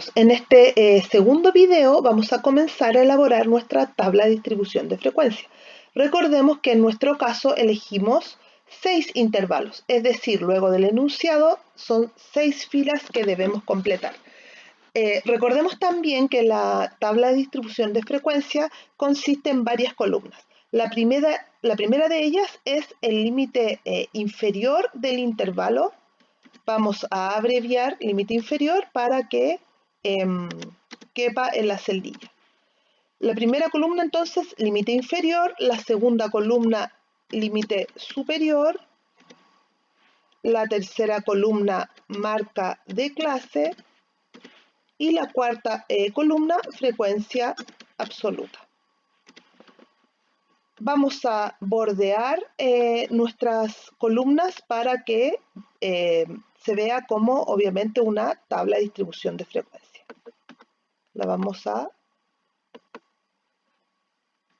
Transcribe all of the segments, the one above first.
Bienvenidos. En este segundo video vamos a comenzar a elaborar nuestra tabla de distribución de frecuencia. Recordemos que en nuestro caso elegimos 6 intervalos, es decir, luego del enunciado son 6 filas que debemos completar. Recordemos también que la tabla de distribución de frecuencia consiste en varias columnas. La primera de ellas es el límite inferior del intervalo. Vamos a abreviar límite inferior para que quepa en la celdilla. La primera columna entonces, límite inferior, la segunda columna, límite superior, la tercera columna, marca de clase, y la cuarta columna, frecuencia absoluta. Vamos a bordear nuestras columnas para que se vea como obviamente una tabla de distribución de frecuencia. La vamos a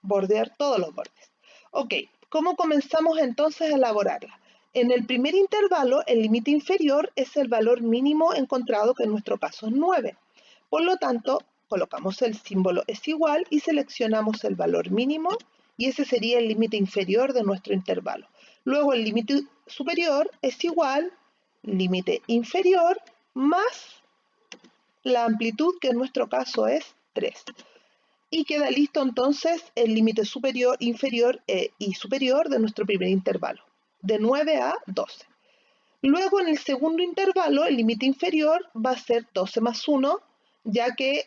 bordear todos los bordes. Ok, ¿cómo comenzamos entonces a elaborarla? En el primer intervalo, el límite inferior es el valor mínimo encontrado, que en nuestro caso es 9. Por lo tanto, colocamos el símbolo es igual y seleccionamos el valor mínimo, y ese sería el límite inferior de nuestro intervalo. Luego el límite superior es igual, límite inferior, más la amplitud, que en nuestro caso es 3. Y queda listo entonces el límite superior, inferior y superior de nuestro primer intervalo, de 9 a 12. Luego en el segundo intervalo, el límite inferior va a ser 12 más 1, ya que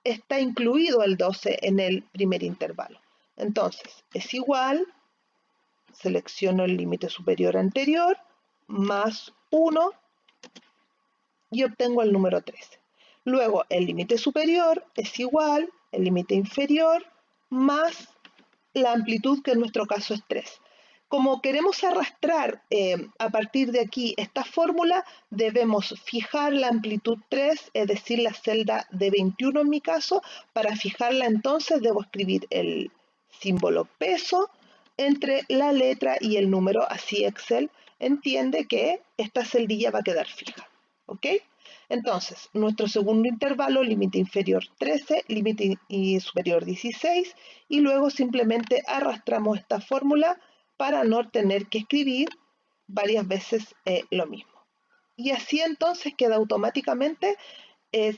está incluido el 12 en el primer intervalo. Entonces, es igual, selecciono el límite superior anterior, más 1, y obtengo el número 13. Luego, el límite superior es igual, el límite inferior, más la amplitud, que en nuestro caso es 3. Como queremos arrastrar a partir de aquí esta fórmula, debemos fijar la amplitud 3, es decir, la celda de 21 en mi caso. Para fijarla entonces debo escribir el símbolo peso entre la letra y el número, así Excel entiende que esta celdilla va a quedar fija. ¿Ok? Entonces, nuestro segundo intervalo, límite inferior 13, límite superior 16, y luego simplemente arrastramos esta fórmula para no tener que escribir varias veces lo mismo. Y así entonces queda automáticamente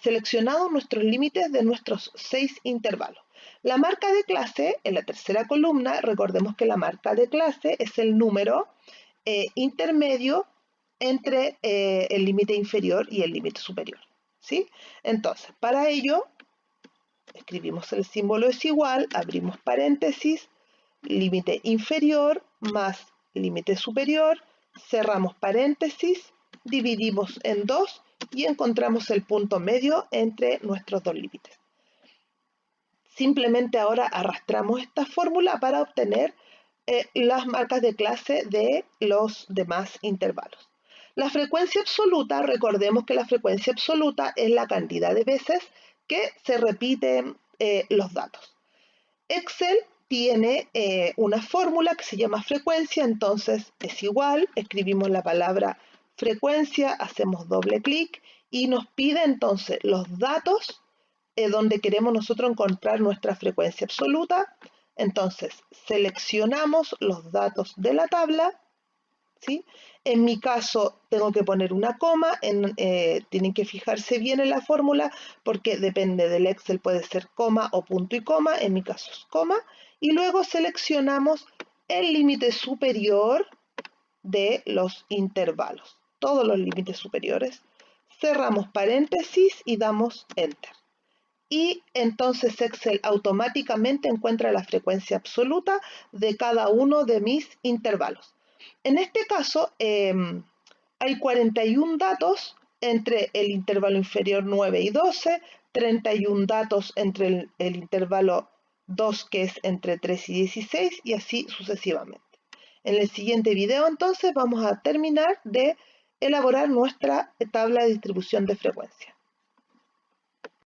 seleccionados nuestros límites de nuestros 6 intervalos. La marca de clase, en la tercera columna, recordemos que la marca de clase es el número intermedio entre el límite inferior y el límite superior, ¿sí? Entonces, para ello, escribimos el símbolo es igual, abrimos paréntesis, límite inferior más límite superior, cerramos paréntesis, dividimos en 2 y encontramos el punto medio entre nuestros dos límites. Simplemente ahora arrastramos esta fórmula para obtener las marcas de clase de los demás intervalos. La frecuencia absoluta, recordemos que la frecuencia absoluta es la cantidad de veces que se repiten los datos. Excel tiene una fórmula que se llama frecuencia, entonces es igual, escribimos la palabra frecuencia, hacemos doble clic y nos pide entonces los datos donde queremos nosotros encontrar nuestra frecuencia absoluta. Entonces seleccionamos los datos de la tabla, ¿sí? En mi caso tengo que poner una coma, tienen que fijarse bien en la fórmula porque depende del Excel, puede ser coma o punto y coma, en mi caso es coma, y luego seleccionamos el límite superior de los intervalos, todos los límites superiores, cerramos paréntesis y damos Enter. Y entonces Excel automáticamente encuentra la frecuencia absoluta de cada uno de mis intervalos. En este caso hay 41 datos entre el intervalo inferior 9 y 12, 31 datos entre el intervalo 2, que es entre 3 y 16, y así sucesivamente. En el siguiente video entonces vamos a terminar de elaborar nuestra tabla de distribución de frecuencia.